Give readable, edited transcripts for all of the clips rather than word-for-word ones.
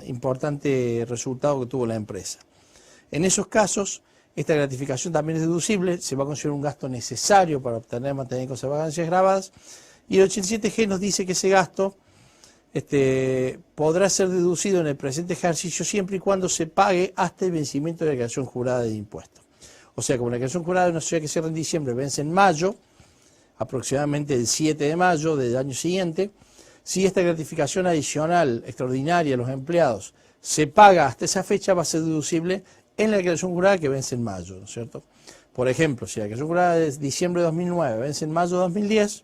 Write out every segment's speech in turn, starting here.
importante resultado que tuvo la empresa. En esos casos, esta gratificación también es deducible, se va a considerar un gasto necesario para obtener, mantener y conservar ganancias grabadas, y el 87G nos dice que ese gasto podrá ser deducido en el presente ejercicio siempre y cuando se pague hasta el vencimiento de la declaración jurada de impuestos. O sea, como la declaración jurada de una sociedad que cierra en diciembre vence en mayo, aproximadamente el 7 de mayo del año siguiente, si esta gratificación adicional extraordinaria a los empleados se paga hasta esa fecha, va a ser deducible en la declaración jurada que vence en mayo, ¿no es cierto? Por ejemplo, si la declaración jurada de diciembre de 2009 vence en mayo de 2010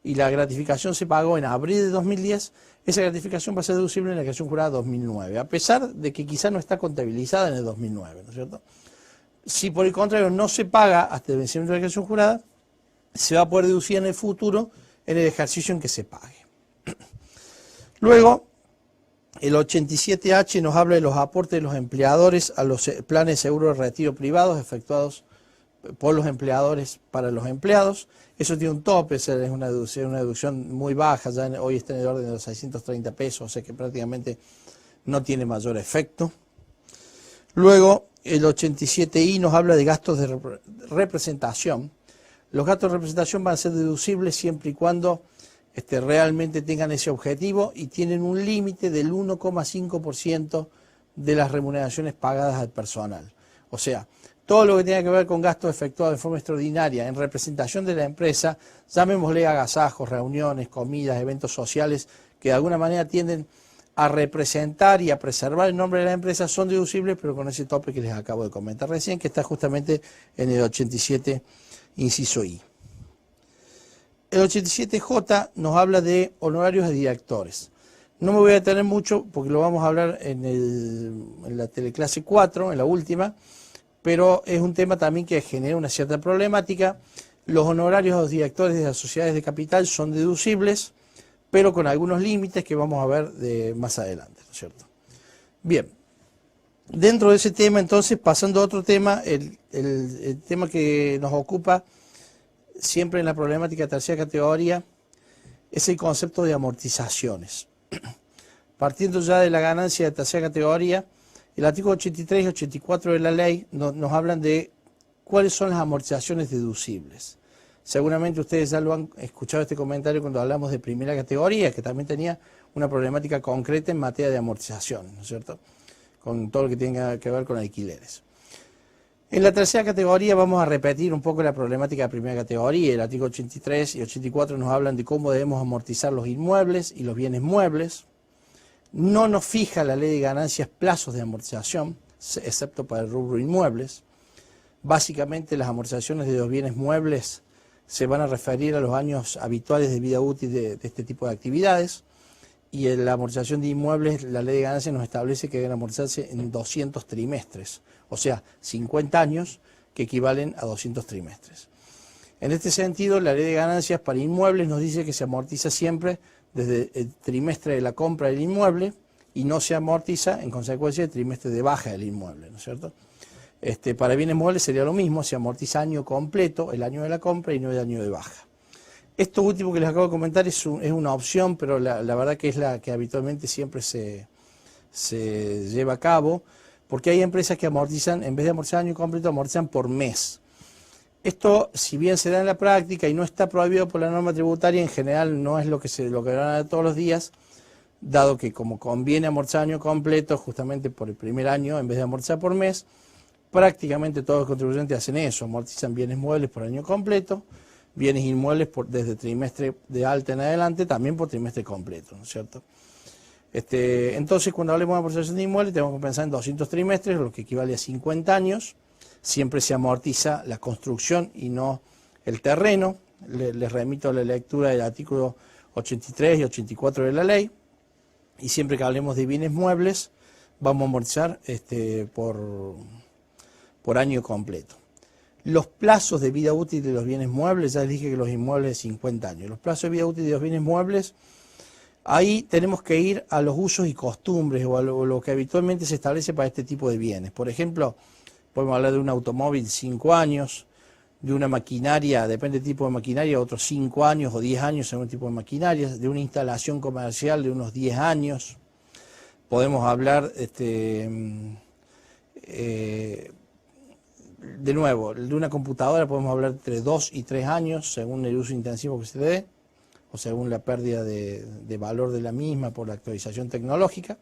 y la gratificación se pagó en abril de 2010, esa gratificación va a ser deducible en la declaración jurada 2009, a pesar de que quizá no está contabilizada en el 2009, ¿no es cierto? Si por el contrario no se paga hasta el vencimiento de la declaración jurada, se va a poder deducir en el futuro en el ejercicio en que se pague. Luego, el 87H nos habla de los aportes de los empleadores a los planes de seguro de retiro privados efectuados por los empleadores para los empleados. Eso tiene un tope, es una deducción muy baja, ya hoy está en el orden de los 630 pesos, o sea que prácticamente no tiene mayor efecto. Luego, el 87I nos habla de gastos de representación. Los gastos de representación van a ser deducibles siempre y cuando realmente tengan ese objetivo y tienen un límite del 1,5% de las remuneraciones pagadas al personal. O sea, todo lo que tenga que ver con gastos efectuados de forma extraordinaria en representación de la empresa, llamémosle agasajos, reuniones, comidas, eventos sociales, que de alguna manera tienden a representar y a preservar el nombre de la empresa, son deducibles, pero con ese tope que les acabo de comentar recién, que está justamente en el 87, inciso I. El 87J nos habla de honorarios de directores. No me voy a detener mucho porque lo vamos a hablar en la teleclase 4, en la última, pero es un tema también que genera una cierta problemática. Los honorarios a los directores de las sociedades de capital son deducibles, pero con algunos límites que vamos a ver más adelante, ¿no es cierto? Bien, dentro de ese tema entonces, pasando a otro tema, el tema que nos ocupa siempre en la problemática de tercera categoría es el concepto de amortizaciones. Partiendo ya de la ganancia de tercera categoría, el artículo 83 y 84 de la ley nos hablan de cuáles son las amortizaciones deducibles. Seguramente ustedes ya lo han escuchado este comentario cuando hablamos de primera categoría, que también tenía una problemática concreta en materia de amortización, ¿no es cierto? Con todo lo que tenga que ver con alquileres. En la tercera categoría vamos a repetir un poco la problemática de primera categoría. El artículo 83 y 84 nos hablan de cómo debemos amortizar los inmuebles y los bienes muebles. No nos fija la ley de ganancias plazos de amortización, excepto para el rubro inmuebles. Básicamente las amortizaciones de los bienes muebles se van a referir a los años habituales de vida útil de este tipo de actividades. Y en la amortización de inmuebles, la ley de ganancias nos establece que deben amortizarse en 200 trimestres, o sea, 50 años que equivalen a 200 trimestres. En este sentido, la ley de ganancias para inmuebles nos dice que se amortiza siempre desde el trimestre de la compra del inmueble y no se amortiza en consecuencia del trimestre de baja del inmueble, ¿no es cierto? Para bienes muebles sería lo mismo, se amortiza año completo, el año de la compra y no el año de baja. Esto último que les acabo de comentar es una opción, pero la verdad que es la que habitualmente siempre se lleva a cabo, porque hay empresas que amortizan, en vez de amortizar año completo, amortizan por mes. Esto, si bien se da en la práctica y no está prohibido por la norma tributaria, en general no es lo que van a dar todos los días, dado que como conviene amortizar año completo, justamente por el primer año, en vez de amortizar por mes, prácticamente todos los contribuyentes hacen eso, amortizan bienes muebles por año completo, bienes inmuebles desde trimestre de alta en adelante, también por trimestre completo, ¿no es cierto? Entonces, cuando hablemos de amortización de inmuebles, tenemos que pensar en 200 trimestres, lo que equivale a 50 años. Siempre se amortiza la construcción y no el terreno. Les remito a la lectura del artículo 83 y 84 de la ley. Y siempre que hablemos de bienes muebles, vamos a amortizar por año completo. Los plazos de vida útil de los bienes muebles, ya les dije que los inmuebles de 50 años. Los plazos de vida útil de los bienes muebles, ahí tenemos que ir a los usos y costumbres o a lo que habitualmente se establece para este tipo de bienes. Por ejemplo, podemos hablar de un automóvil 5 años, de una maquinaria, depende del tipo de maquinaria, otros 5 años o 10 años en un tipo de maquinaria, de una instalación comercial de unos 10 años. podemos hablar, de nuevo, de una computadora podemos hablar entre 2 y 3 años, según el uso intensivo que se dé, o según la pérdida de valor de la misma por la actualización tecnológica.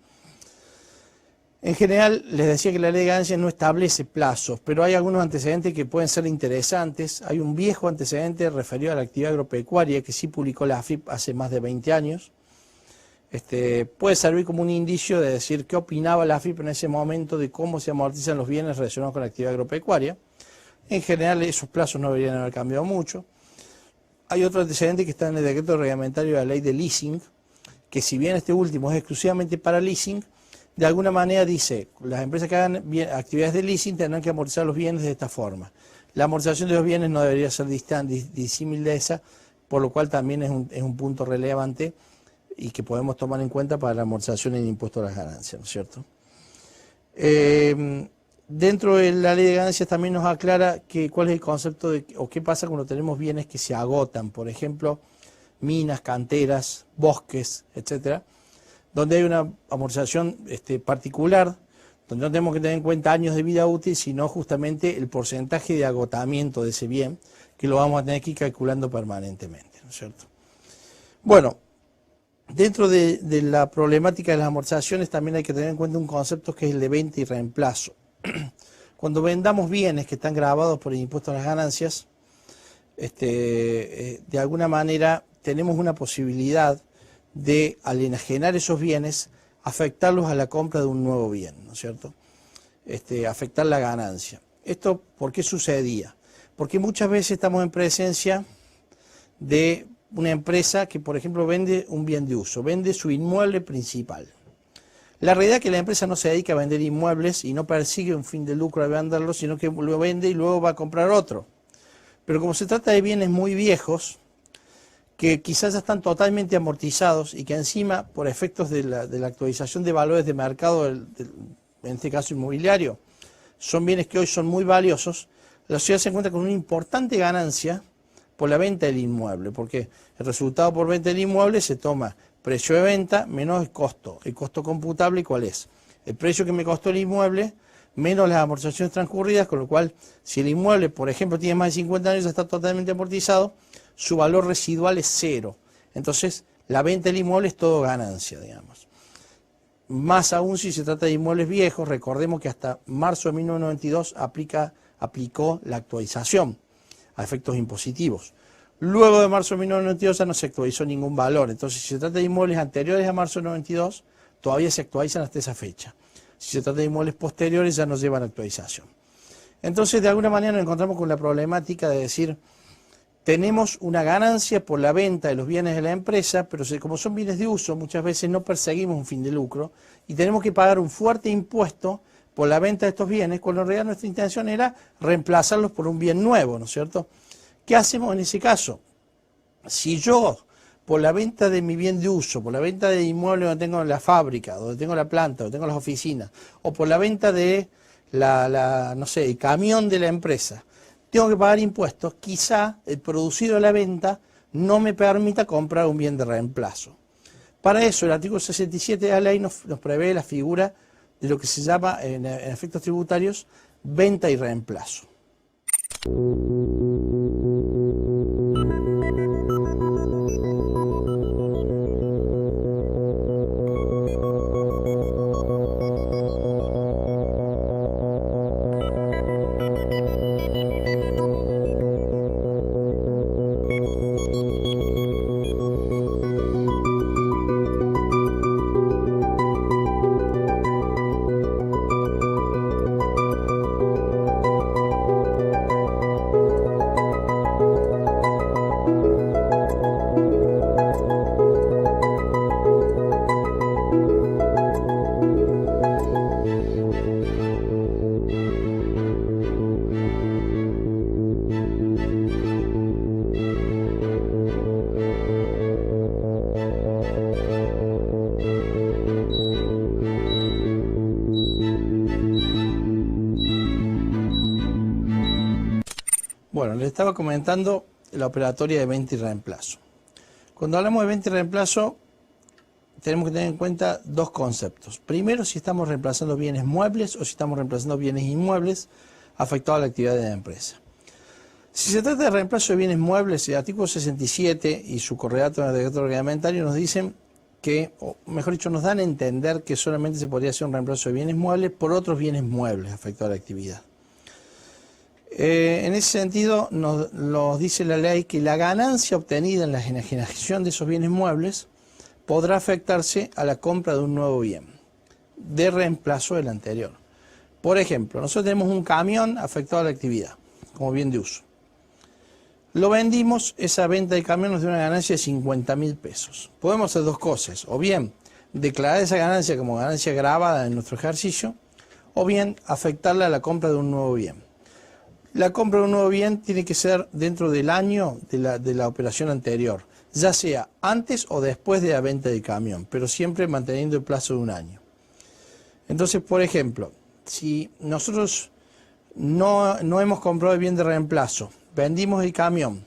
En general, les decía que la ley de ganancias no establece plazos, pero hay algunos antecedentes que pueden ser interesantes. Hay un viejo antecedente referido a la actividad agropecuaria que sí publicó la AFIP hace más de 20 años. Puede servir como un indicio de decir qué opinaba la AFIP en ese momento de cómo se amortizan los bienes relacionados con la actividad agropecuaria. En general, esos plazos no deberían haber cambiado mucho. Hay otro antecedente que está en el decreto reglamentario de la ley de leasing, que si bien este último es exclusivamente para leasing, de alguna manera dice, las empresas que hagan actividades de leasing tendrán que amortizar los bienes de esta forma. La amortización de los bienes no debería ser disímil de esa, por lo cual también es un punto relevante y que podemos tomar en cuenta para la amortización y el impuesto a las ganancias, ¿no es cierto? Dentro de la ley de ganancias también nos aclara cuál es el concepto o qué pasa cuando tenemos bienes que se agotan, por ejemplo, minas, canteras, bosques, etcétera, donde hay una amortización particular, donde no tenemos que tener en cuenta años de vida útil, sino justamente el porcentaje de agotamiento de ese bien, que lo vamos a tener que ir calculando permanentemente, ¿no es cierto? Bueno, dentro de la problemática de las amortizaciones también hay que tener en cuenta un concepto que es el de venta y reemplazo. Cuando vendamos bienes que están grabados por el impuesto a las ganancias, de alguna manera tenemos una posibilidad de, al enajenar esos bienes, afectarlos a la compra de un nuevo bien, ¿no es cierto? Afectar la ganancia. ¿Esto por qué sucedía? Porque muchas veces estamos en presencia de una empresa que, por ejemplo, vende un bien de uso, vende su inmueble principal. La realidad es que la empresa no se dedica a vender inmuebles y no persigue un fin de lucro de venderlo, sino que lo vende y luego va a comprar otro. Pero como se trata de bienes muy viejos, que quizás ya están totalmente amortizados y que encima, por efectos de la actualización de valores de mercado, en este caso inmobiliario, son bienes que hoy son muy valiosos, la sociedad se encuentra con una importante ganancia por la venta del inmueble, porque el resultado por venta del inmueble se toma precio de venta menos el costo computable, ¿cuál es? El precio que me costó el inmueble menos las amortizaciones transcurridas, con lo cual, si el inmueble, por ejemplo, tiene más de 50 años y está totalmente amortizado, su valor residual es 0. Entonces, la venta del inmueble es todo ganancia, digamos. Más aún si se trata de inmuebles viejos, recordemos que hasta marzo de 1992 aplicó la actualización a efectos impositivos. Luego de marzo de 1992 ya no se actualizó ningún valor. Entonces, si se trata de inmuebles anteriores a marzo de 92, todavía se actualizan hasta esa fecha. Si se trata de inmuebles posteriores, ya no llevan actualización. Entonces, de alguna manera nos encontramos con la problemática de decir, tenemos una ganancia por la venta de los bienes de la empresa, pero como son bienes de uso, muchas veces no perseguimos un fin de lucro y tenemos que pagar un fuerte impuesto por la venta de estos bienes, cuando en realidad nuestra intención era reemplazarlos por un bien nuevo, ¿no es cierto? ¿Qué hacemos en ese caso? Si yo, por la venta de mi bien de uso, por la venta de inmuebles donde tengo la fábrica, donde tengo la planta, donde tengo las oficinas, o por la venta de no sé, el camión de la empresa, tengo que pagar impuestos, quizá el producido de la venta no me permita comprar un bien de reemplazo. Para eso, el artículo 67 de la ley nos prevé la figura de lo que se llama, en efectos tributarios, venta y reemplazo. Bueno, les estaba comentando la operatoria de venta y reemplazo. Cuando hablamos de venta y reemplazo, tenemos que tener en cuenta dos conceptos. Primero, si estamos reemplazando bienes muebles o si estamos reemplazando bienes inmuebles afectados a la actividad de la empresa. Si se trata de reemplazo de bienes muebles, el artículo 67 y su correlato en el decreto reglamentario nos dicen que, o mejor dicho, nos dan a entender que solamente se podría hacer un reemplazo de bienes muebles por otros bienes muebles afectados a la actividad. En ese sentido, nos dice la ley que la ganancia obtenida en la enajenación de esos bienes muebles podrá afectarse a la compra de un nuevo bien, de reemplazo del anterior. Por ejemplo, nosotros tenemos un camión afectado a la actividad, como bien de uso. Lo vendimos, esa venta de camión nos dio una ganancia de 50.000 pesos. Podemos hacer dos cosas, o bien declarar esa ganancia como ganancia grabada en nuestro ejercicio, o bien afectarla a la compra de un nuevo bien. La compra de un nuevo bien tiene que ser dentro del año de la operación anterior, ya sea antes o después de la venta del camión, pero siempre manteniendo el plazo de un año. Entonces, por ejemplo, si nosotros no hemos comprado el bien de reemplazo, vendimos el camión,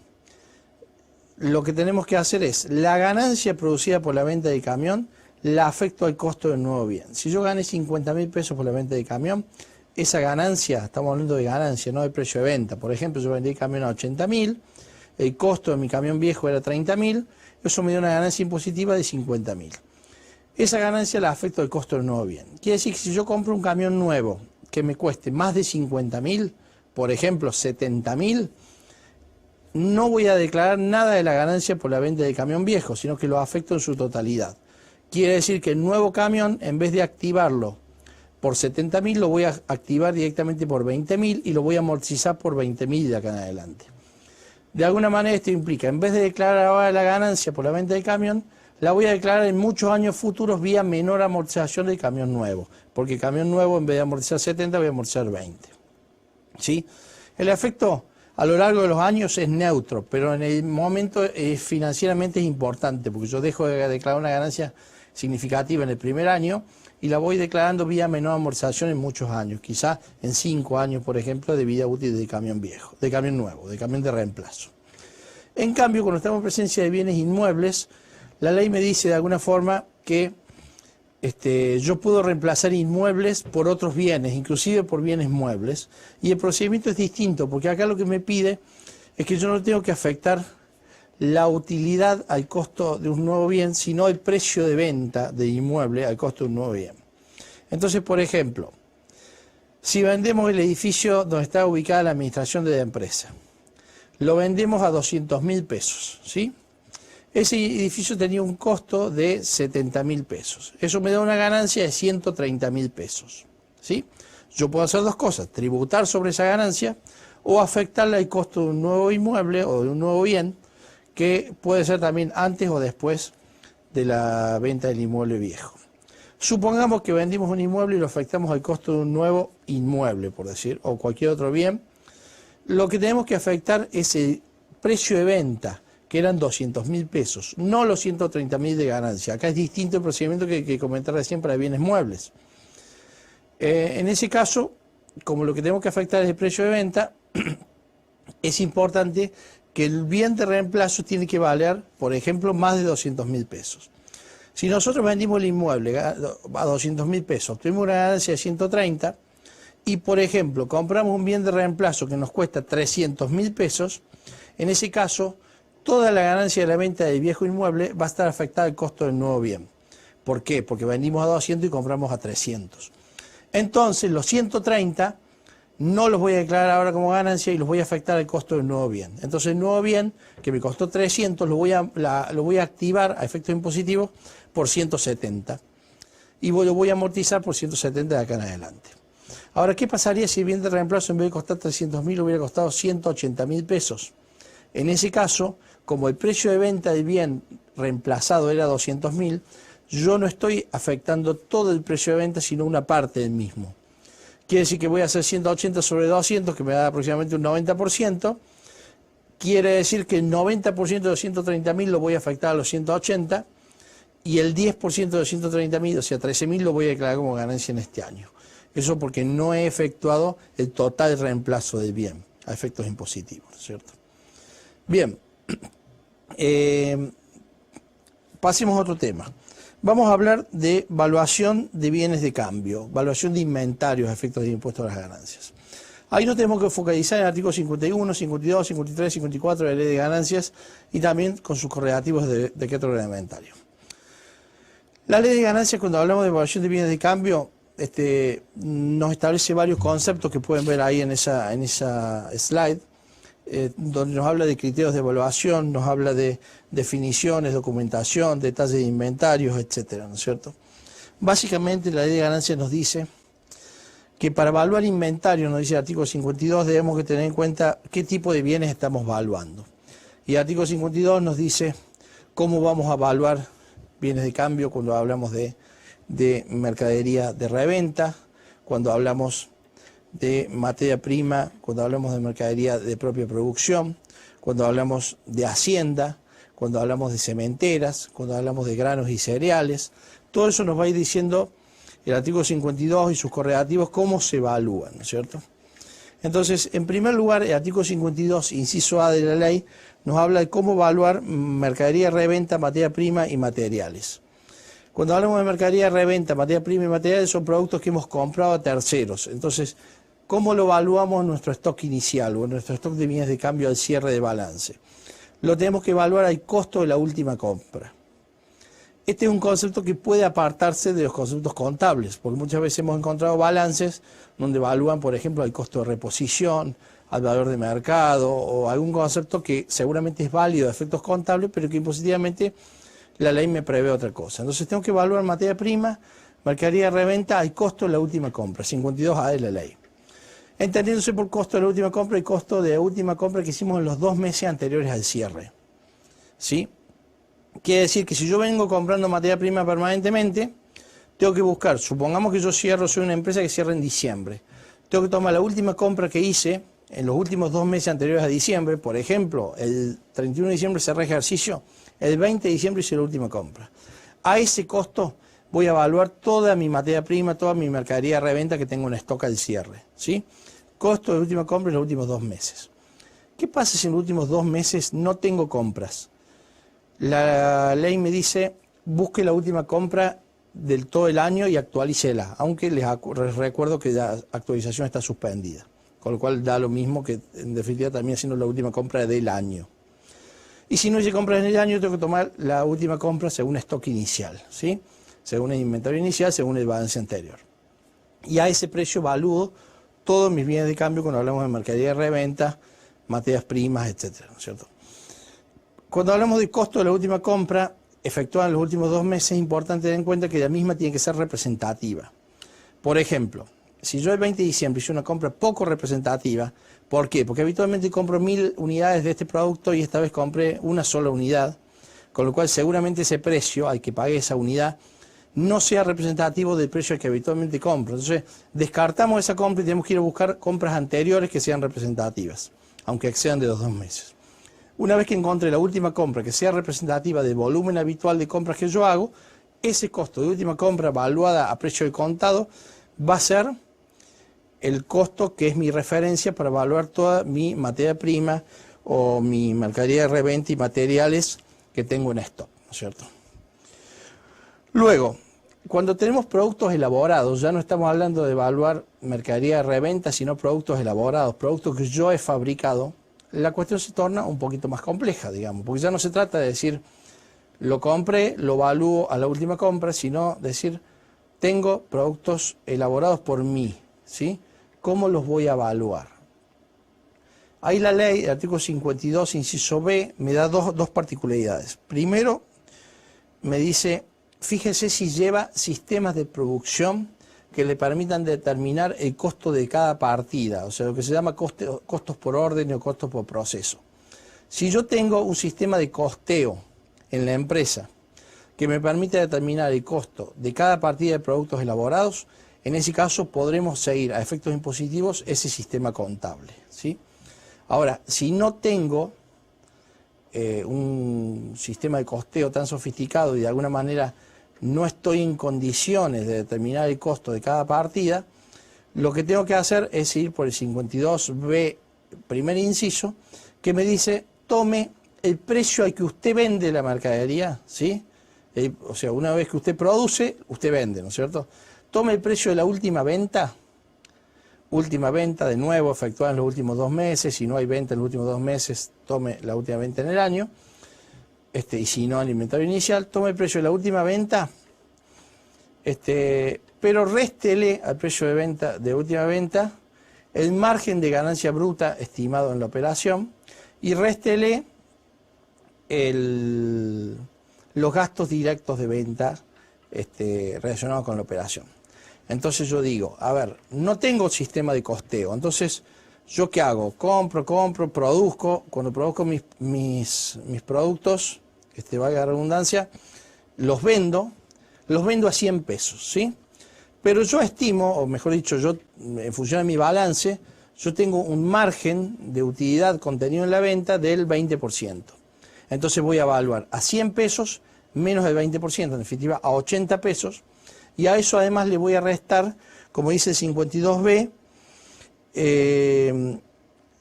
lo que tenemos que hacer es, la ganancia producida por la venta del camión, la afecto al costo del nuevo bien. Si yo gané 50.000 pesos por la venta del camión, esa ganancia, estamos hablando de ganancia, no de precio de venta. Por ejemplo, yo vendí el camión a 80.000, el costo de mi camión viejo era 30.000, eso me dio una ganancia impositiva de 50.000. Esa ganancia la afecto al costo del nuevo bien. Quiere decir que si yo compro un camión nuevo que me cueste más de 50.000, por ejemplo 70.000, no voy a declarar nada de la ganancia por la venta del camión viejo, sino que lo afecto en su totalidad. Quiere decir que el nuevo camión, en vez de activarlo por 70.000, lo voy a activar directamente por 20.000 y lo voy a amortizar por 20.000 de acá en adelante. De alguna manera esto implica, en vez de declarar ahora la ganancia por la venta del camión, la voy a declarar en muchos años futuros vía menor amortización del camión nuevo, porque el camión nuevo en vez de amortizar 70 voy a amortizar 20. ¿Sí? El efecto a lo largo de los años es neutro, pero en el momento financieramente es importante, porque yo dejo de declarar una ganancia significativa en el primer año y la voy declarando vía menor amortización en muchos años, quizás en 5 años, por ejemplo, de vida útil de camión viejo, de camión nuevo, de camión de reemplazo. En cambio, cuando estamos en presencia de bienes inmuebles, la ley me dice de alguna forma que yo puedo reemplazar inmuebles por otros bienes, inclusive por bienes muebles, y el procedimiento es distinto, porque acá lo que me pide es que yo no tengo que afectar la utilidad al costo de un nuevo bien, sino el precio de venta del inmueble al costo de un nuevo bien. Entonces, por ejemplo, si vendemos el edificio donde está ubicada la administración de la empresa, lo vendemos a 200.000 pesos, ¿sí? Ese edificio tenía un costo de 70.000 pesos. Eso me da una ganancia de 130.000 pesos, ¿sí? Yo puedo hacer dos cosas, tributar sobre esa ganancia o afectarle al costo de un nuevo inmueble o de un nuevo bien, que puede ser también antes o después de la venta del inmueble viejo. Supongamos que vendimos un inmueble y lo afectamos al costo de un nuevo inmueble, por decir, o cualquier otro bien. Lo que tenemos que afectar es el precio de venta, que eran 200.000 pesos, no los 130.000 de ganancia. Acá es distinto el procedimiento que comenté recién para bienes muebles. En ese caso, como lo que tenemos que afectar es el precio de venta, es importante que el bien de reemplazo tiene que valer, por ejemplo, más de 200.000 pesos. Si nosotros vendimos el inmueble a 200.000 pesos, obtuvimos una ganancia de 130 y, por ejemplo, compramos un bien de reemplazo que nos cuesta 300.000 pesos, en ese caso, toda la ganancia de la venta del viejo inmueble va a estar afectada al costo del nuevo bien. ¿Por qué? Porque vendimos a 200 y compramos a 300. Entonces, los 130 no los voy a declarar ahora como ganancia y los voy a afectar al costo del nuevo bien. Entonces el nuevo bien, que me costó 300, lo voy a activar a efectos impositivos por 170. Y lo voy a amortizar por 170 de acá en adelante. Ahora, ¿qué pasaría si el bien de reemplazo en vez de costar 300.000 hubiera costado 180.000 pesos? En ese caso, como el precio de venta del bien reemplazado era 200.000, yo no estoy afectando todo el precio de venta, sino una parte del mismo. Quiere decir que voy a hacer 180 sobre 200, que me da aproximadamente un 90%. Quiere decir que el 90% de los 130.000 lo voy a afectar a los 180 y el 10% de los 130.000, o sea, 13.000, lo voy a declarar como ganancia en este año. Eso porque no he efectuado el total reemplazo del bien a efectos impositivos, ¿cierto? Bien, pasemos a otro tema. Vamos a hablar de valuación de bienes de cambio, valuación de inventarios, efectos de impuesto a las ganancias. Ahí nos tenemos que focalizar en el artículo 51, 52, 53, 54 de la Ley de Ganancias y también con sus correlativos de decreto reglamentario. La Ley de Ganancias, cuando hablamos de evaluación de bienes de cambio, nos establece varios conceptos que pueden ver ahí en esa slide, donde nos habla de criterios de evaluación, nos habla de definiciones, documentación, detalles de inventarios, etcétera, ¿no es cierto? Básicamente la Ley de Ganancias nos dice que para evaluar inventario, nos dice el artículo 52, debemos que tener en cuenta qué tipo de bienes estamos evaluando. Y el artículo 52 nos dice cómo vamos a evaluar bienes de cambio cuando hablamos de mercadería de reventa, cuando hablamos de materia prima, cuando hablamos de mercadería de propia producción, cuando hablamos de hacienda, cuando hablamos de cementeras, cuando hablamos de granos y cereales. Todo eso nos va a ir diciendo el artículo 52 y sus correlativos cómo se evalúan, ¿no es cierto? Entonces, en primer lugar, el artículo 52, inciso A de la ley, nos habla de cómo evaluar mercadería de reventa, materia prima y materiales. Cuando hablamos de mercadería de reventa, materia prima y materiales, son productos que hemos comprado a terceros. Entonces, ¿cómo lo evaluamos en nuestro stock inicial o en nuestro stock de bienes de cambio al cierre de balance? Lo tenemos que evaluar al costo de la última compra. Este es un concepto que puede apartarse de los conceptos contables, porque muchas veces hemos encontrado balances donde evalúan, por ejemplo, el costo de reposición, al valor de mercado o algún concepto que seguramente es válido a efectos contables, pero que impositivamente la ley me prevé otra cosa. Entonces tengo que evaluar materia prima, mercadería de reventa al costo de la última compra, 52A de la ley. Entendiéndose por costo de la última compra el costo de la última compra que hicimos en los 2 meses anteriores al cierre. ¿Sí? Quiere decir que si yo vengo comprando materia prima permanentemente, tengo que buscar, supongamos que yo soy una empresa que cierra en diciembre, tengo que tomar la última compra que hice en los últimos 2 meses anteriores a diciembre, por ejemplo, el 31 de diciembre cerré ejercicio, el 20 de diciembre hice la última compra. A ese costo voy a evaluar toda mi materia prima, toda mi mercadería de reventa que tengo en stock al cierre, ¿sí? Costo de última compra en los últimos 2 meses. ¿Qué pasa si en los últimos 2 meses no tengo compras? La ley me dice, busque la última compra del todo el año y actualícela, aunque les recuerdo que la actualización está suspendida, con lo cual da lo mismo que en definitiva también siendo la última compra del año. Y si no hice compras en el año, tengo que tomar la última compra según stock inicial, ¿sí? Según el inventario inicial, según el balance anterior. Y a ese precio evalúo todos mis bienes de cambio cuando hablamos de mercadería de reventa, materias primas, etcétera, ¿no es cierto? Cuando hablamos de costo de la última compra efectuada en los últimos 2 meses, es importante tener en cuenta que la misma tiene que ser representativa. Por ejemplo, si yo el 20 de diciembre hice una compra poco representativa, ¿por qué? Porque habitualmente compro 1000 unidades de este producto y esta vez compré una sola unidad, con lo cual seguramente ese precio al que pagué esa unidad no sea representativo del precio al que habitualmente compro. Entonces, descartamos esa compra y tenemos que ir a buscar compras anteriores que sean representativas, aunque excedan de los 2 meses. Una vez que encontré la última compra que sea representativa del volumen habitual de compras que yo hago, ese costo de última compra evaluada a precio de contado va a ser el costo que es mi referencia para evaluar toda mi materia prima o mi mercadería de reventa y materiales que tengo en stock, ¿no es cierto? Luego, cuando tenemos productos elaborados, ya no estamos hablando de evaluar mercadería de reventa, sino productos elaborados, productos que yo he fabricado, la cuestión se torna un poquito más compleja, digamos, porque ya no se trata de decir, lo compré, lo evalúo a la última compra, sino decir, tengo productos elaborados por mí, ¿sí? ¿Cómo los voy a evaluar? Ahí la ley, el artículo 52, inciso B, me da dos particularidades. Primero, me dice, fíjese si lleva sistemas de producción que le permitan determinar el costo de cada partida, o sea, lo que se llama costos por orden o costos por proceso. Si yo tengo un sistema de costeo en la empresa que me permite determinar el costo de cada partida de productos elaborados, en ese caso podremos seguir a efectos impositivos ese sistema contable, ¿sí? Ahora, si no tengo un sistema de costeo tan sofisticado y de alguna manera no estoy en condiciones de determinar el costo de cada partida, lo que tengo que hacer es ir por el 52B, primer inciso, que me dice, tome el precio al que usted vende la mercadería, ¿sí? O sea, una vez que usted produce, usted vende, ¿no es cierto? Tome el precio de la última venta de nuevo, efectuada en los últimos 2 meses. Si no hay venta en los últimos 2 meses, tome la última venta en el año. Y si no, el inventario inicial, tome el precio de la última venta, pero réstele al precio de venta de última venta el margen de ganancia bruta estimado en la operación y réstele los gastos directos de venta relacionados con la operación. Entonces yo digo, a ver, no tengo sistema de costeo, entonces ¿yo qué hago? Compro, produzco. Cuando produzco mis productos, valga la redundancia, los vendo a 100 pesos, ¿sí? Pero yo estimo, o mejor dicho, yo en función de mi balance, yo tengo un margen de utilidad contenido en la venta del 20%. Entonces voy a evaluar a 100 pesos menos del 20%, en definitiva a 80 pesos, y a eso además le voy a restar, como dice el 52B,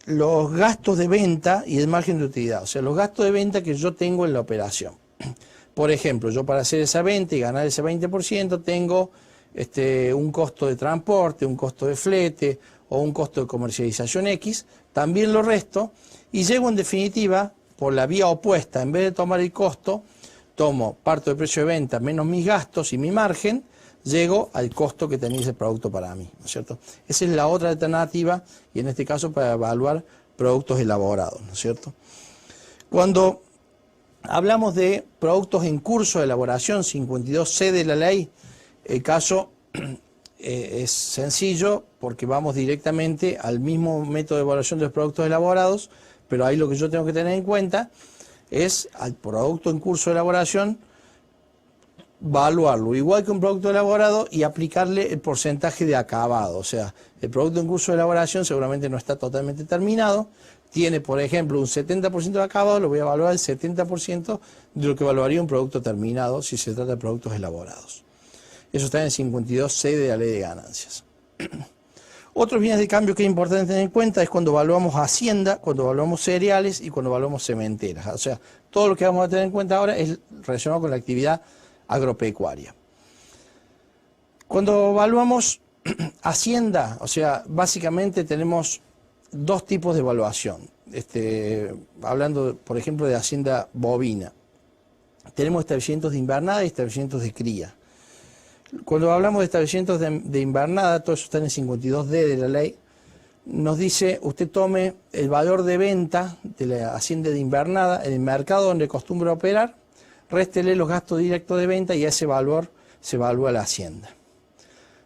los gastos de venta y el margen de utilidad, o sea, los gastos de venta que yo tengo en la operación. Por ejemplo, yo para hacer esa venta y ganar ese 20% tengo un costo de transporte, un costo de flete o un costo de comercialización X, también lo resto y llego en definitiva por la vía opuesta. En vez de tomar el costo, tomo parto del precio de venta menos mis gastos y mi margen, llego al costo que tenía ese producto para mí, ¿no es cierto? Esa es la otra alternativa y en este caso para evaluar productos elaborados, ¿no es cierto? Cuando hablamos de productos en curso de elaboración, 52C de la ley, el caso es sencillo porque vamos directamente al mismo método de evaluación de los productos elaborados, pero ahí lo que yo tengo que tener en cuenta es al producto en curso de elaboración, evaluarlo igual que un producto elaborado y aplicarle el porcentaje de acabado. O sea, el producto en curso de elaboración seguramente no está totalmente terminado, tiene por ejemplo un 70% de acabado, lo voy a evaluar el 70% de lo que evaluaría un producto terminado si se trata de productos elaborados. Eso está en el 52C de la ley de ganancias. Otros bienes de cambio que es importante tener en cuenta es cuando evaluamos hacienda, cuando evaluamos cereales y cuando evaluamos cementeras. O sea, todo lo que vamos a tener en cuenta ahora es relacionado con la actividad agropecuaria. Cuando evaluamos hacienda, o sea, básicamente tenemos 2 tipos de evaluación. Hablando, por ejemplo, de hacienda bovina. Tenemos establecimientos de invernada y establecimientos de cría. Cuando hablamos de establecimientos de invernada, todo eso está en el 52D de la ley, nos dice, usted tome el valor de venta de la hacienda de invernada en el mercado donde acostumbra operar, réstele los gastos directos de venta y a ese valor se evalúa la hacienda.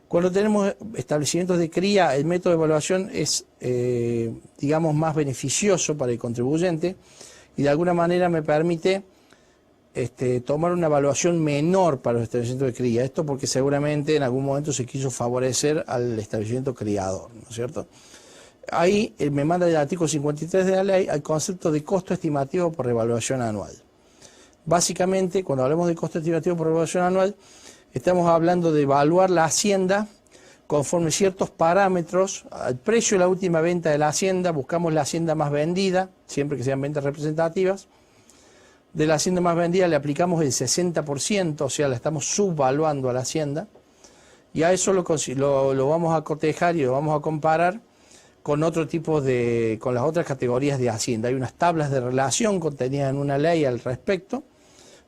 Cuando tenemos establecimientos de cría, el método de evaluación es, digamos, más beneficioso para el contribuyente y de alguna manera me permite tomar una evaluación menor para los establecimientos de cría. Esto porque seguramente en algún momento se quiso favorecer al establecimiento criador, ¿no es cierto? Ahí me manda el artículo 53 de la ley al concepto de costo estimativo por revaluación anual. Básicamente, cuando hablamos de costo estimativo por revaluación anual, estamos hablando de evaluar la hacienda conforme ciertos parámetros, al precio de la última venta de la hacienda, buscamos la hacienda más vendida, siempre que sean ventas representativas. De la hacienda más vendida le aplicamos el 60%, o sea, la estamos subvaluando a la hacienda, y a eso lo vamos a cotejar y lo vamos a comparar con otro tipo con las otras categorías de hacienda. Hay unas tablas de relación contenidas en una ley al respecto,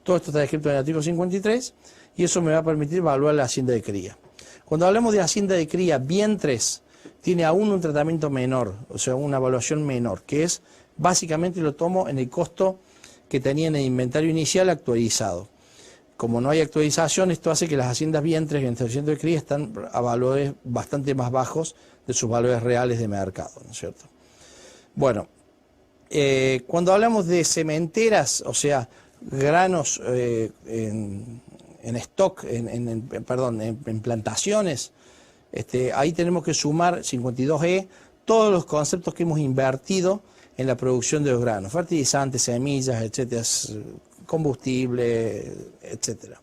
todo esto está descrito en el artículo 53, y eso me va a permitir evaluar la hacienda de cría. Cuando hablamos de hacienda de cría, vientres, tiene aún un tratamiento menor, o sea, una evaluación menor, que es, básicamente lo tomo en el costo que tenía en el inventario inicial actualizado. Como no hay actualización, esto hace que las haciendas vientres en el establecimiento de cría están a valores bastante más bajos de sus valores reales de mercado, ¿no es cierto? Bueno, cuando hablamos de cementeras, o sea, granos en stock, en plantaciones, ahí tenemos que sumar 52E todos los conceptos que hemos invertido en la producción de los granos, fertilizantes, semillas, etcétera, combustible, etcétera.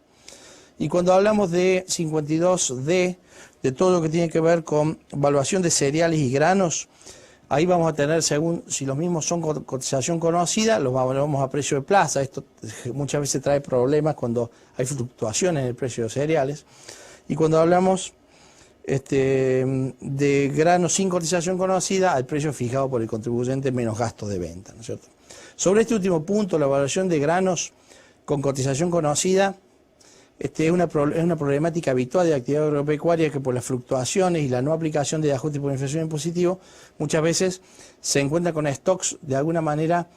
Y cuando hablamos de 52D, de todo lo que tiene que ver con evaluación de cereales y granos, Ahí vamos a tener, según si los mismos son con cotización conocida, los vamos a precio de plaza. Esto muchas veces trae problemas cuando hay fluctuaciones en el precio de los cereales. Y cuando hablamos de granos sin cotización conocida, al precio fijado por el contribuyente menos gastos de venta, ¿no es cierto? Sobre este último punto, la evaluación de granos con cotización conocida es una problemática habitual de la actividad agropecuaria, que por las fluctuaciones y la no aplicación de ajuste por inflación impositivo muchas veces se encuentra con stocks de alguna manera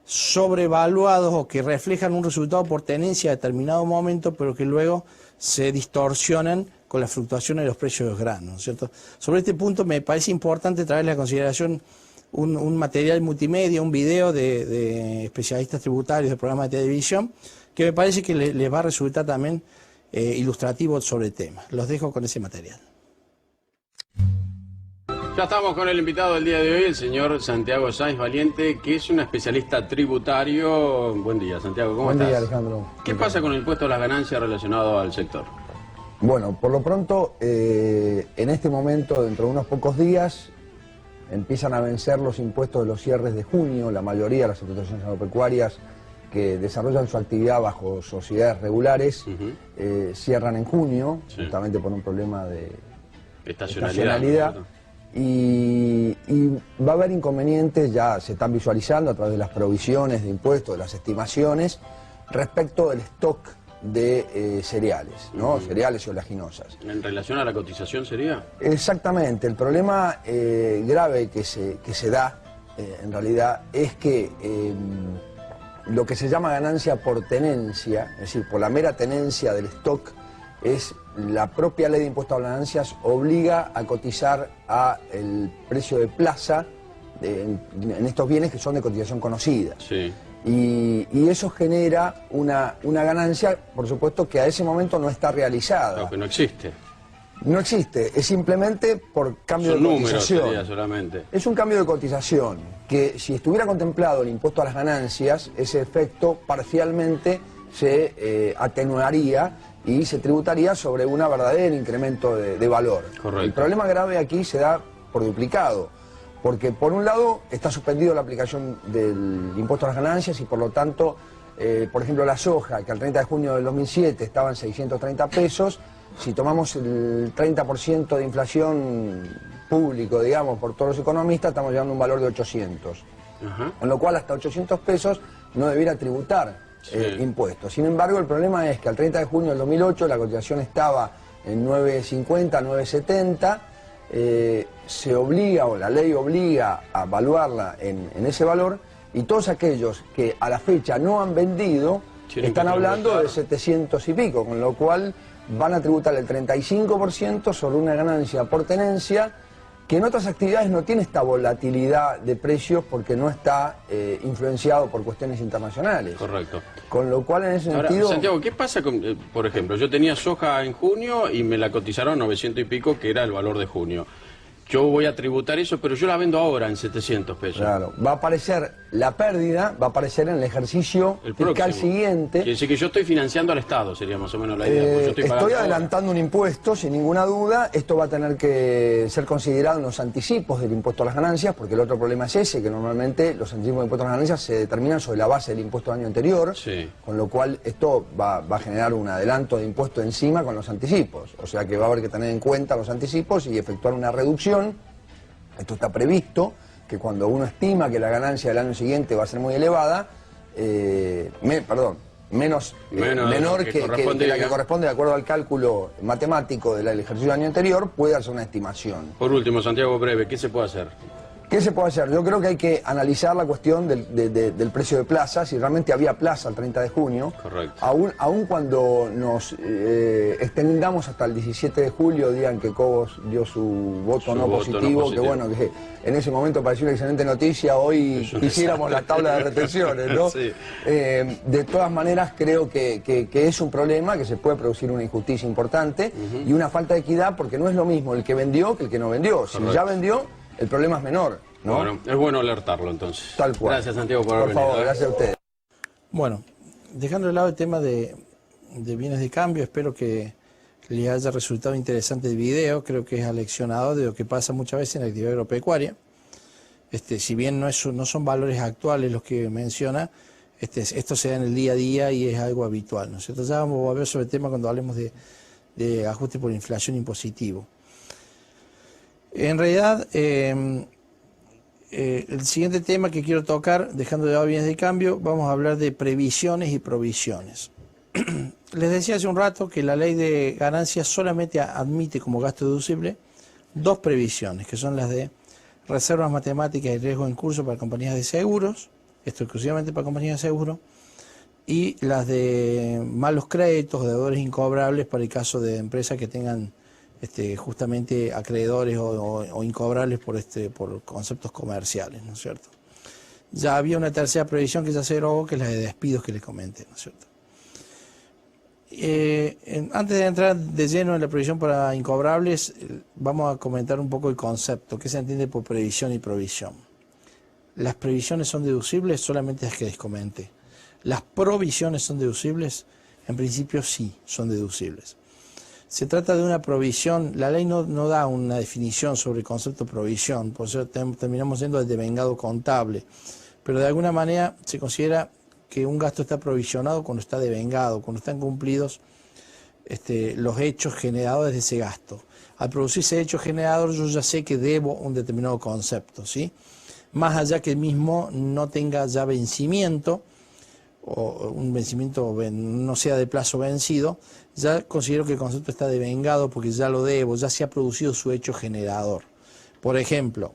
sobrevaluados o que reflejan un resultado por tenencia a determinado momento, pero que luego se distorsionan con las fluctuaciones de los precios de los granos, ¿no es cierto? Sobre este punto me parece importante traerle a consideración un material multimedia, un video de especialistas tributarios de programas de televisión, que me parece que les va a resultar también ilustrativo sobre el tema. Los dejo con ese material. Ya estamos con el invitado del día de hoy, el señor Santiago Sáenz Valiente, que es un especialista tributario. Buen día, Santiago, ¿cómo estás? Buen día, Alejandro. ¿Qué pasa con el impuesto a las ganancias relacionado al sector? Bueno, por lo pronto, en este momento, dentro de unos pocos días, empiezan a vencer los impuestos de los cierres de junio. La mayoría de las explotaciones agropecuarias que desarrollan su actividad bajo sociedades regulares cierran en junio, justamente por un problema de estacionalidad. Y va a haber inconvenientes, ya se están visualizando a través de las provisiones de impuestos, de las estimaciones, respecto del stock de cereales, ¿no? Cereales y oleaginosas. ¿En relación a la cotización sería? Exactamente. El problema grave que se da, en realidad, es que lo que se llama ganancia por tenencia, es decir, por la mera tenencia del stock, es la propia ley de impuesto a las ganancias obliga a cotizar a el precio de plaza en estos bienes que son de cotización conocida. Sí. Y eso genera una ganancia, por supuesto, que a ese momento no está realizada. No, que no existe. No existe, es simplemente por cambio Son de números, cotización. sería solamente. Es un cambio de cotización, que si estuviera contemplado el impuesto a las ganancias, ese efecto parcialmente se atenuaría y se tributaría sobre un verdadero incremento de valor. Correcto. El problema grave aquí se da por duplicado, porque por un lado está suspendido la aplicación del impuesto a las ganancias y por lo tanto, por ejemplo, la soja, que al 30 de junio del 2007 estaba en 630 pesos, si tomamos el 30% de inflación público, digamos, por todos los economistas, estamos llegando a un valor de 800. Con lo cual, hasta 800 pesos no debiera tributar impuestos. Sin embargo, el problema es que al 30 de junio del 2008 la cotización estaba en 9.50, 9.70, se obliga, o la ley obliga a evaluarla en ese valor, y todos aquellos que a la fecha no han vendido están hablando de 700 y pico, con lo cual van a tributar el 35% sobre una ganancia por tenencia que en otras actividades no tiene esta volatilidad de precios porque no está influenciado por cuestiones internacionales. Correcto. Con lo cual, en ese Ahora, sentido... Santiago, ¿qué pasa con, por ejemplo, yo tenía soja en junio y me la cotizaron 900 y pico, que era el valor de junio? Yo voy a tributar eso, pero yo la vendo ahora en 700 pesos. Claro, va a aparecer la pérdida, va a aparecer en el ejercicio fiscal siguiente. Quiere decir que yo estoy financiando al Estado, sería más o menos la idea. Yo estoy adelantando un impuesto, sin ninguna duda. Esto va a tener que ser considerado en los anticipos del impuesto a las ganancias, porque el otro problema es ese, que normalmente los anticipos del impuesto a las ganancias se determinan sobre la base del impuesto del año anterior, con lo cual esto va a generar un adelanto de impuesto encima con los anticipos. O sea que va a haber que tener en cuenta los anticipos y efectuar una reducción. Esto está previsto, que cuando uno estima que la ganancia del año siguiente va a ser muy elevada, menor que la que corresponde de acuerdo al cálculo matemático del ejercicio del año anterior, puede hacer una estimación. Por último, Santiago, breve, ¿qué se puede hacer? ¿Qué se puede hacer? Yo creo que hay que analizar la cuestión del precio de plaza, si realmente había plaza el 30 de junio. Correcto. Aún cuando nos extendamos hasta el 17 de julio, día en que Cobos dio su voto no positivo, que bueno, que en ese momento pareció una excelente noticia, hoy hiciéramos la tabla de retenciones, ¿no? Sí. De todas maneras, creo que es un problema, que se puede producir una injusticia importante y una falta de equidad, porque no es lo mismo el que vendió que el que no vendió. Si ya vendió, el problema es menor, ¿no? Bueno, es bueno alertarlo entonces. Tal cual. Gracias, Santiago, por haber venido. Por favor, gracias a ustedes. Bueno, dejando de lado el tema de bienes de cambio, espero que les haya resultado interesante el video. Creo que es aleccionador de lo que pasa muchas veces en la actividad agropecuaria. si bien no son valores actuales los que menciona, esto se da en el día a día y es algo habitual, ¿no es cierto? Ya vamos a ver sobre el tema cuando hablemos de ajuste por inflación impositivo. En realidad, el siguiente tema que quiero tocar, dejando de lado bienes de cambio, vamos a hablar de previsiones y provisiones. Les decía hace un rato que la ley de ganancias solamente admite como gasto deducible dos previsiones, que son las de reservas matemáticas y riesgo en curso para compañías de seguros, esto exclusivamente para compañías de seguros, y las de malos créditos, deudores incobrables para el caso de empresas que tengan justamente acreedores o incobrables por conceptos comerciales, ¿no es cierto? Ya había una tercera previsión que ya se derogó, que es la de despidos que les comenté, ¿no es cierto? Antes de entrar de lleno en la previsión para incobrables, vamos a comentar un poco el concepto, qué se entiende por previsión y provisión. Las previsiones son deducibles, solamente las que les comenté. Las provisiones son deducibles, en principio sí, son deducibles. Se trata de una provisión, la ley no da una definición sobre el concepto de provisión, por eso terminamos yendo al devengado contable, pero de alguna manera se considera que un gasto está provisionado cuando está devengado, cuando están cumplidos los hechos generadores de ese gasto. Al producirse hecho generador yo ya sé que debo un determinado concepto, ¿sí? Más allá que el mismo no tenga ya vencimiento, o un vencimiento no sea de plazo vencido, ya considero que el concepto está devengado porque ya lo debo, ya se ha producido su hecho generador. Por ejemplo,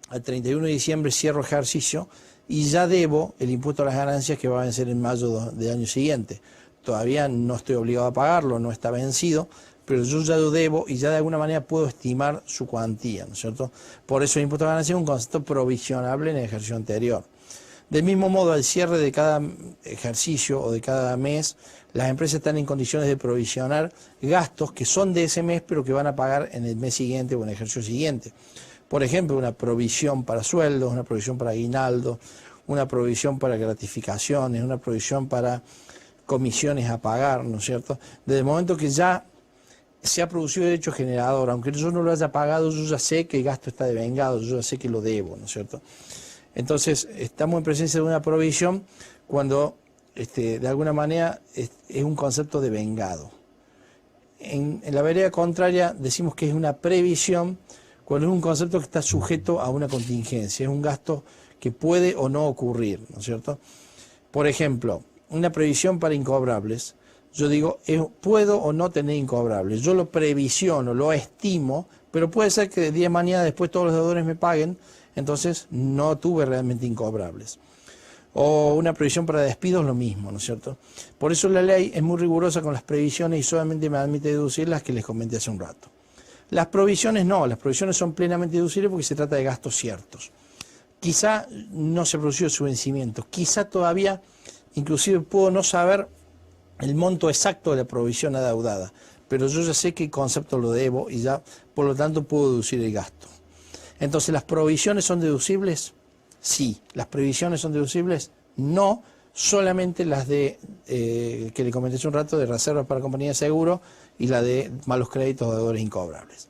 al 31 de diciembre cierro ejercicio y ya debo el impuesto a las ganancias que va a vencer en mayo del año siguiente. Todavía no estoy obligado a pagarlo, no está vencido, pero yo ya lo debo y ya de alguna manera puedo estimar su cuantía, ¿no es cierto? Por eso el impuesto a las ganancias es un concepto provisionable en el ejercicio anterior. Del mismo modo, al cierre de cada ejercicio o de cada mes, las empresas están en condiciones de provisionar gastos que son de ese mes, pero que van a pagar en el mes siguiente o en el ejercicio siguiente. Por ejemplo, una provisión para sueldos, una provisión para aguinaldo, una provisión para gratificaciones, una provisión para comisiones a pagar, ¿no es cierto? Desde el momento que ya se ha producido el hecho generador, aunque yo no lo haya pagado, yo ya sé que el gasto está devengado, yo ya sé que lo debo, ¿no es cierto? Entonces, estamos en presencia de una provisión cuando, de alguna manera, es un concepto devengado. En la vereda contraria decimos que es una previsión cuando es un concepto que está sujeto a una contingencia, es un gasto que puede o no ocurrir, ¿no es cierto? Por ejemplo, una previsión para incobrables, yo digo, puedo o no tener incobrables, yo lo previsiono, lo estimo, pero puede ser que de día a mañana después todos los deudores me paguen, entonces no tuve realmente incobrables. O una previsión para despidos, lo mismo, ¿no es cierto? Por eso la ley es muy rigurosa con las previsiones y solamente me admite deducir las que les comenté hace un rato. Las provisiones no, las provisiones son plenamente deducibles porque se trata de gastos ciertos. Quizá no se produjo su vencimiento, quizá todavía inclusive puedo no saber el monto exacto de la provisión adeudada, pero yo ya sé qué concepto lo debo y ya por lo tanto puedo deducir el gasto. Entonces, ¿las provisiones son deducibles? Sí. ¿Las previsiones son deducibles? No. Solamente las de, que le comenté hace un rato, de reservas para compañías de seguro y la de malos créditos o deudores incobrables.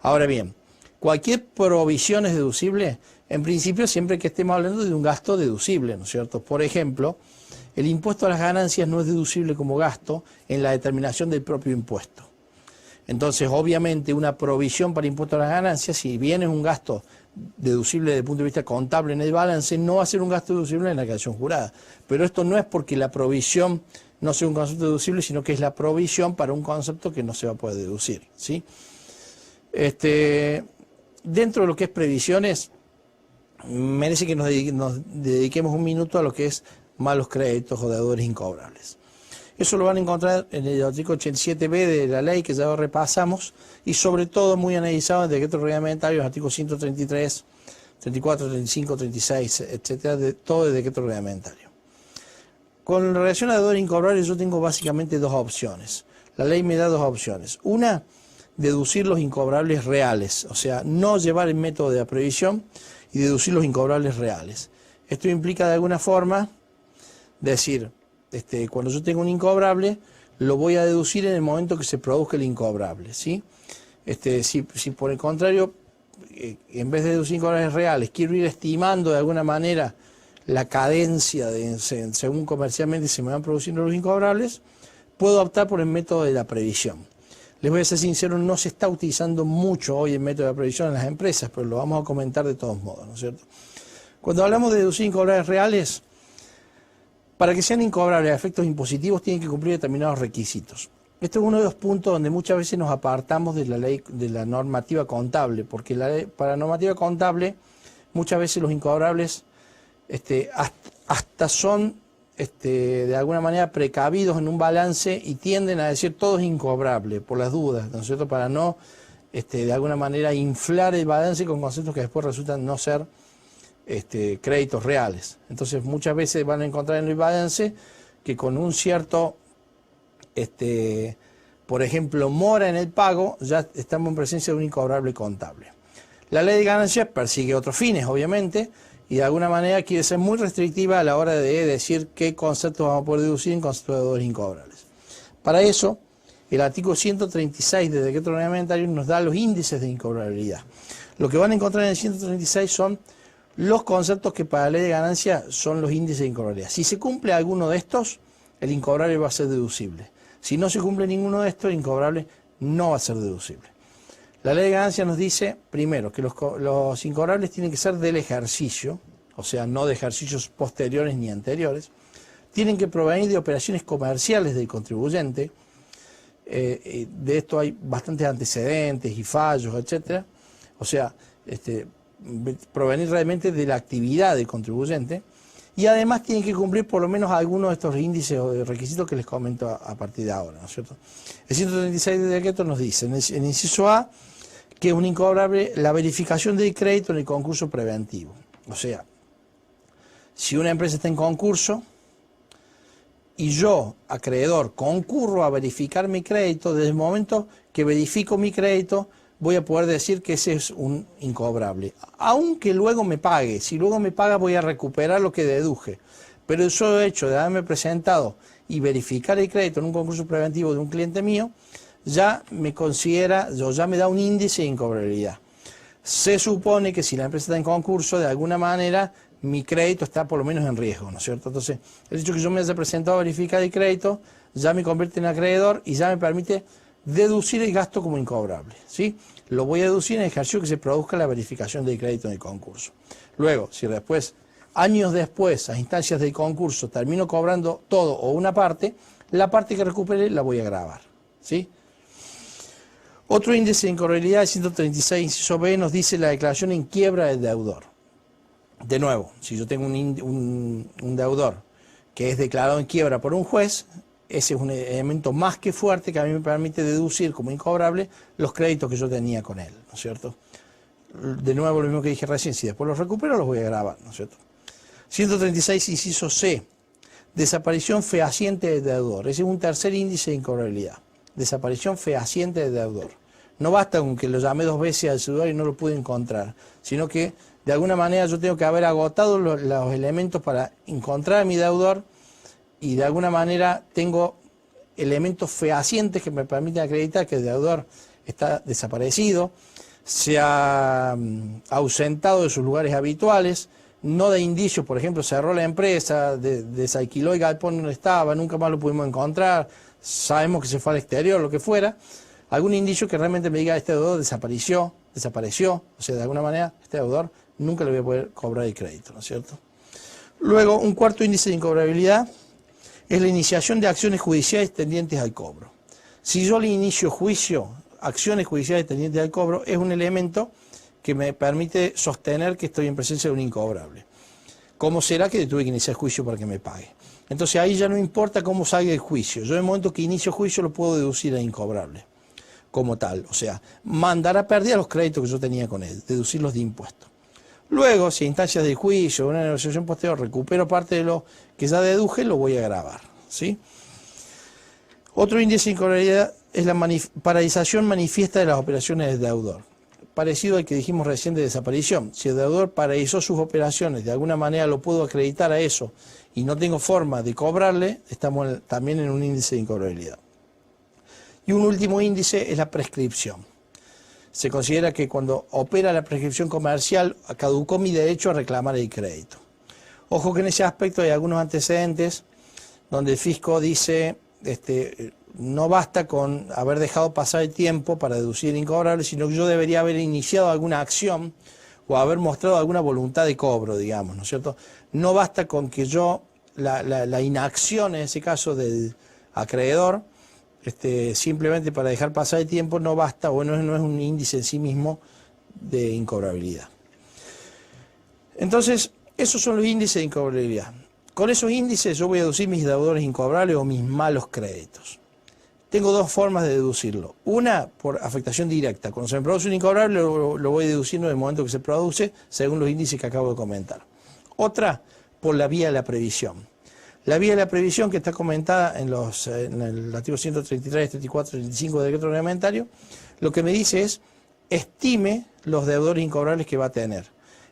Ahora bien, cualquier provisión es deducible, en principio siempre que estemos hablando de un gasto deducible, ¿no es cierto? Por ejemplo, el impuesto a las ganancias no es deducible como gasto en la determinación del propio impuesto. Entonces, obviamente, una provisión para impuesto a las ganancias, si bien es un gasto deducible desde el punto de vista contable en el balance, no va a ser un gasto deducible en la declaración jurada. Pero esto no es porque la provisión no sea un concepto deducible, sino que es la provisión para un concepto que no se va a poder deducir, ¿sí? Dentro de lo que es previsiones, merece que nos dediquemos un minuto a lo que es malos créditos o deudores incobrables. Eso lo van a encontrar en el artículo 87b de la ley que ya repasamos y sobre todo muy analizado en decretos reglamentarios, artículos 133, 34, 35, 36, etcétera, de todo el decreto reglamentario. Con relación a deudores incobrables yo tengo básicamente dos opciones. La ley me da dos opciones. Una, deducir los incobrables reales, o sea, no llevar el método de la previsión y deducir los incobrables reales. Esto implica de alguna forma decir, cuando yo tengo un incobrable, lo voy a deducir en el momento que se produzca el incobrable, ¿sí? Si por el contrario en vez de deducir incobrables reales, quiero ir estimando de alguna manera la cadencia según comercialmente se me van produciendo los incobrables, puedo optar por el método de la previsión. Les voy a ser sincero, no se está utilizando mucho hoy el método de la previsión en las empresas, pero lo vamos a comentar de todos modos, ¿no es cierto? Cuando hablamos de deducir incobrables reales, para que sean incobrables a efectos impositivos tienen que cumplir determinados requisitos. Este es uno de los puntos donde muchas veces nos apartamos de la ley, de la normativa contable, porque para la normativa contable muchas veces los incobrables hasta son de alguna manera precavidos en un balance y tienden a decir todo es incobrable por las dudas, ¿no es cierto? Para no de alguna manera inflar el balance con conceptos que después resultan no ser créditos reales. Entonces muchas veces van a encontrar en el balance que con un cierto por ejemplo, mora en el pago, ya estamos en presencia de un incobrable contable. La ley de ganancias persigue otros fines, obviamente, y de alguna manera quiere ser muy restrictiva a la hora de decir qué conceptos vamos a poder deducir en conceptos de deudores incobrables. Para eso, el artículo 136 del decreto reglamentario nos da los índices de incobrabilidad. Lo que van a encontrar en el 136 son los conceptos que para la ley de ganancias son los índices de incobrabilidad. Si se cumple alguno de estos, el incobrable va a ser deducible. Si no se cumple ninguno de estos, el incobrable no va a ser deducible. La ley de ganancias nos dice, primero, que los incobrables tienen que ser del ejercicio, o sea, no de ejercicios posteriores ni anteriores, tienen que provenir de operaciones comerciales del contribuyente, de esto hay bastantes antecedentes y fallos, etc. O sea, provenir realmente de la actividad del contribuyente, y además tienen que cumplir por lo menos algunos de estos índices o requisitos que les comento a partir de ahora, ¿no es cierto? El 136 del decreto nos dice, en el inciso A, que es un incobrable la verificación del crédito en el concurso preventivo. O sea, si una empresa está en concurso y yo, acreedor, concurro a verificar mi crédito, desde el momento que verifico mi crédito, voy a poder decir que ese es un incobrable. Aunque luego me pague, si luego me paga voy a recuperar lo que deduje. Pero el solo hecho de haberme presentado y verificar el crédito en un concurso preventivo de un cliente mío, ya me considera, ya me da un índice de incobrabilidad. Se supone que si la empresa está en concurso, de alguna manera mi crédito está por lo menos en riesgo, ¿no es cierto? Entonces, el hecho que yo me haya presentado a verificar el crédito, ya me convierte en acreedor y ya me permite deducir el gasto como incobrable, ¿sí? Lo voy a deducir en el ejercicio que se produzca la verificación del crédito en el concurso. Luego, si después, años después, a instancias del concurso, termino cobrando todo o una parte, la parte que recupere la voy a gravar, ¿sí? Otro índice de incobrabilidad, el 136, inciso B, nos dice la declaración en quiebra del deudor. De nuevo, si yo tengo un deudor que es declarado en quiebra por un juez, ese es un elemento más que fuerte que a mí me permite deducir como incobrable los créditos que yo tenía con él, ¿no es cierto? De nuevo, lo mismo que dije recién, si después los recupero, los voy a grabar, ¿no es cierto? 136, inciso C, desaparición fehaciente del deudor. Ese es un tercer índice de incobrabilidad. Desaparición fehaciente del deudor. No basta con que lo llamé 2 veces al deudor y no lo pude encontrar, sino que de alguna manera yo tengo que haber agotado los elementos para encontrar a mi deudor y de alguna manera tengo elementos fehacientes que me permiten acreditar que el deudor está desaparecido, se ha ausentado de sus lugares habituales, no da indicios, por ejemplo, cerró la empresa, desalquiló el galpón donde estaba, nunca más lo pudimos encontrar, sabemos que se fue al exterior, lo que fuera, algún indicio que realmente me diga este deudor desapareció, o sea, de alguna manera este deudor nunca le voy a poder cobrar el crédito, ¿no es cierto? Luego, un cuarto índice de incobrabilidad es la iniciación de acciones judiciales tendientes al cobro. Si yo le inicio juicio, acciones judiciales tendientes al cobro, es un elemento que me permite sostener que estoy en presencia de un incobrable. ¿Cómo será que le tuve que iniciar juicio para que me pague? Entonces ahí ya no importa cómo salga el juicio. Yo en el momento que inicio juicio lo puedo deducir a incobrable como tal. O sea, mandar a pérdida los créditos que yo tenía con él, deducirlos de impuestos. Luego, si a instancias de juicio o una negociación posterior recupero parte de lo que ya deduje, lo voy a grabar, ¿sí? Otro índice de incobrabilidad es la paralización manifiesta de las operaciones del deudor. Parecido al que dijimos recién de desaparición. Si el deudor paralizó sus operaciones, de alguna manera lo puedo acreditar a eso y no tengo forma de cobrarle, estamos también en un índice de incobrabilidad. Y un último índice es la prescripción. se considera que cuando opera la prescripción comercial caducó mi derecho a reclamar el crédito. Ojo que en ese aspecto hay algunos antecedentes donde el fisco dice no basta con haber dejado pasar el tiempo para deducir el incobrable, sino que yo debería haber iniciado alguna acción o haber mostrado alguna voluntad de cobro, digamos, ¿no es cierto? No basta con que yo, la inacción en ese caso del acreedor, simplemente para dejar pasar el tiempo no basta, o no es un índice en sí mismo de incobrabilidad. Entonces, esos son los índices de incobrabilidad. Con esos índices yo voy a deducir mis deudores incobrables o mis malos créditos. Tengo dos formas de deducirlo. Una, por afectación directa. Cuando se me produce un incobrable, lo voy deduciendo en el momento que se produce, según los índices que acabo de comentar. Otra, por la vía de la previsión. La vía de la previsión, que está comentada en el artículo 133, 34, 35 del decreto reglamentario, lo que me dice es, estime los deudores incobrables que va a tener,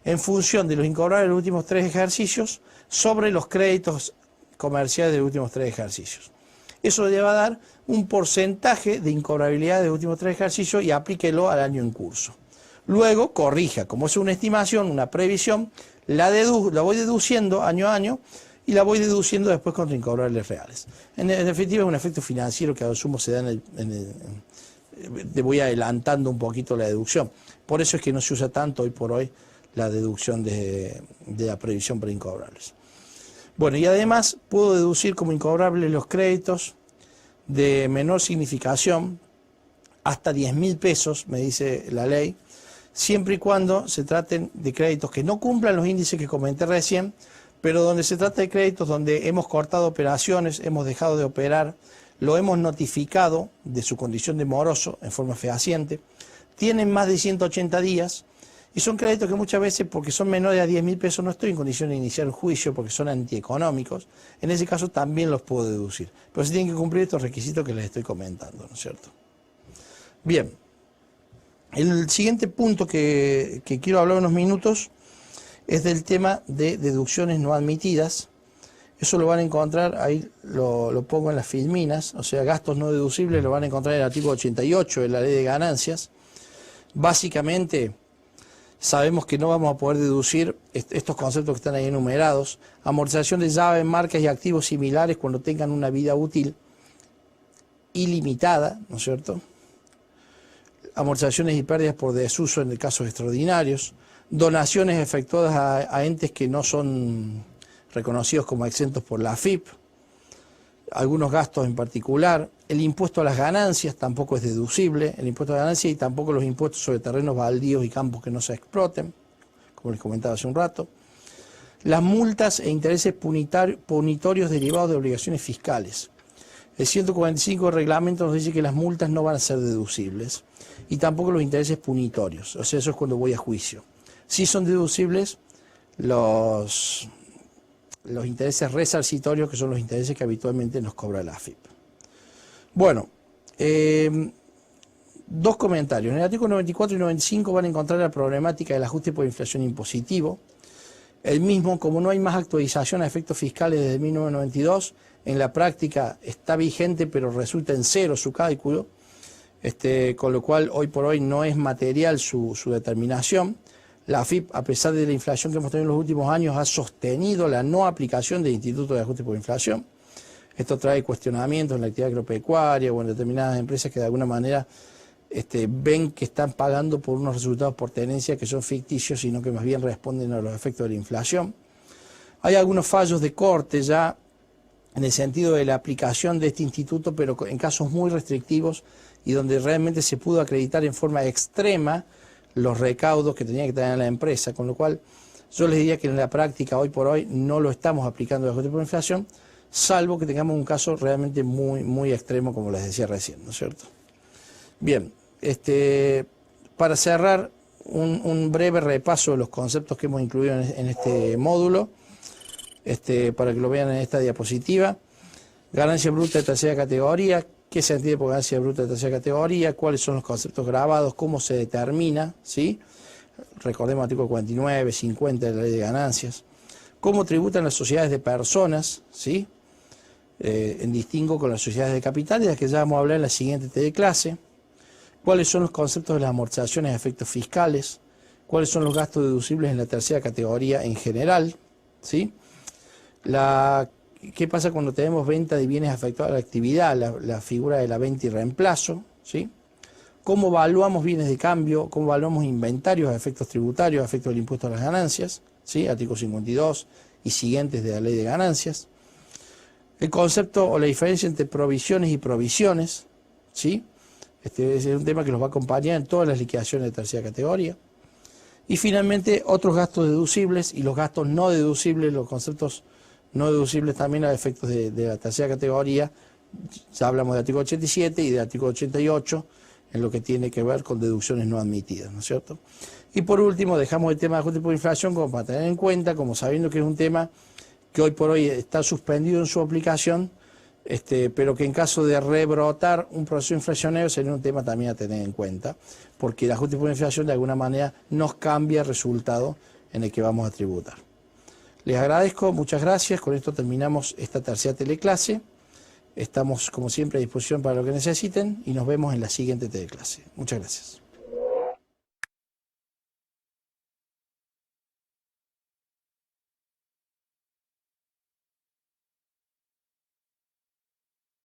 en función de los incobrables de los últimos 3 ejercicios, sobre los créditos comerciales de los últimos 3 ejercicios. Eso le va a dar un porcentaje de incobrabilidad de los últimos 3 ejercicios y aplíquelo al año en curso. Luego corrija, como es una estimación, una previsión, la voy deduciendo año a año y la voy deduciendo después contra incobrables reales. En definitiva es un efecto financiero que a lo sumo se da te voy adelantando un poquito la deducción. Por eso es que no se usa tanto hoy por hoy la deducción de la previsión para incobrables. Bueno, y además puedo deducir como incobrables los créditos de menor significación, hasta 10.000 pesos, me dice la ley, siempre y cuando se traten de créditos que no cumplan los índices que comenté recién, pero donde se trata de créditos donde hemos cortado operaciones, hemos dejado de operar, lo hemos notificado de su condición de moroso en forma fehaciente, tienen más de 180 días, y son créditos que muchas veces, porque son menores a 10.000 pesos, no estoy en condición de iniciar el juicio porque son antieconómicos. En ese caso también los puedo deducir. Pero se tienen que cumplir estos requisitos que les estoy comentando, ¿no es cierto? Bien. El siguiente punto que quiero hablar unos minutos es del tema de deducciones no admitidas. Eso lo van a encontrar, ahí lo pongo en las filminas, o sea, gastos no deducibles lo van a encontrar en el artículo 88 de la Ley de Ganancias. Básicamente, sabemos que no vamos a poder deducir estos conceptos que están ahí enumerados. Amortización de llaves, marcas y activos similares cuando tengan una vida útil ilimitada, ¿no es cierto? Amortizaciones y pérdidas por desuso en casos extraordinarios. Donaciones efectuadas a entes que no son reconocidos como exentos por la AFIP. Algunos gastos en particular. El impuesto a las ganancias tampoco es deducible, el impuesto a las ganancias y tampoco los impuestos sobre terrenos baldíos y campos que no se exploten, como les comentaba hace un rato. Las multas e intereses punitorios derivados de obligaciones fiscales. El 145 del reglamento nos dice que las multas no van a ser deducibles y tampoco los intereses punitorios, o sea, eso es cuando voy a juicio. Sí son deducibles los intereses resarcitorios, que son los intereses que habitualmente nos cobra la AFIP. Bueno, dos comentarios. En el artículo 94 y 95 van a encontrar la problemática del ajuste por inflación impositivo. El mismo, como no hay más actualización a efectos fiscales desde 1992, en la práctica está vigente, pero resulta en cero su cálculo, con lo cual hoy por hoy no es material su determinación. La AFIP, a pesar de la inflación que hemos tenido en los últimos años, ha sostenido la no aplicación del Instituto de Ajuste por Inflación. Esto trae cuestionamientos en la actividad agropecuaria o en determinadas empresas que de alguna manera ven que están pagando por unos resultados por tenencia que son ficticios, sino que más bien responden a los efectos de la inflación. Hay algunos fallos de corte ya en el sentido de la aplicación de este instituto, pero en casos muy restrictivos y donde realmente se pudo acreditar en forma extrema los recaudos que tenía que tener la empresa, con lo cual yo les diría que en la práctica hoy por hoy no lo estamos aplicando el ajuste por inflación, salvo que tengamos un caso realmente muy extremo, como les decía recién, ¿no es cierto? Bien, para cerrar un breve repaso de los conceptos que hemos incluido en este módulo, para que lo vean en esta diapositiva. Ganancia bruta de tercera categoría, ¿qué se entiende por ganancia bruta de tercera categoría? ¿Cuáles son los conceptos grabados? ¿Cómo se determina? ¿Sí? Recordemos el artículo 49, 50 de la Ley de Ganancias. ¿Cómo tributan las sociedades de personas? ¿Sí? En distingo con las sociedades de capital, de las que ya vamos a hablar en la siguiente clase. cuáles son los conceptos de las amortizaciones a efectos fiscales, cuáles son los gastos deducibles en la tercera categoría en general, ¿sí? ¿Qué pasa cuando tenemos venta de bienes afectados a la actividad? La figura de la venta y reemplazo, ¿sí? Cómo evaluamos bienes de cambio, cómo evaluamos inventarios a efectos tributarios, a efectos del impuesto a las ganancias, ¿sí? Artículo 52 y siguientes de la ley de ganancias. El concepto o la diferencia entre provisiones y provisiones, ¿sí? Este es un tema que los va a acompañar en todas las liquidaciones de tercera categoría. Y finalmente, otros gastos deducibles y los gastos no deducibles, los conceptos no deducibles también a efectos de la tercera categoría. Ya hablamos del artículo 87 y del artículo 88 en lo que tiene que ver con deducciones no admitidas, ¿no es cierto? Y por último, dejamos el tema de ajuste por inflación como para tener en cuenta, como sabiendo que es un tema que hoy por hoy está suspendido en su aplicación, pero que en caso de rebrotar un proceso inflacionario sería un tema también a tener en cuenta, porque el ajuste por inflación de alguna manera nos cambia el resultado en el que vamos a tributar. Les agradezco, muchas gracias, con esto terminamos esta tercera teleclase. Estamos como siempre a disposición para lo que necesiten y nos vemos en la siguiente teleclase. Muchas gracias.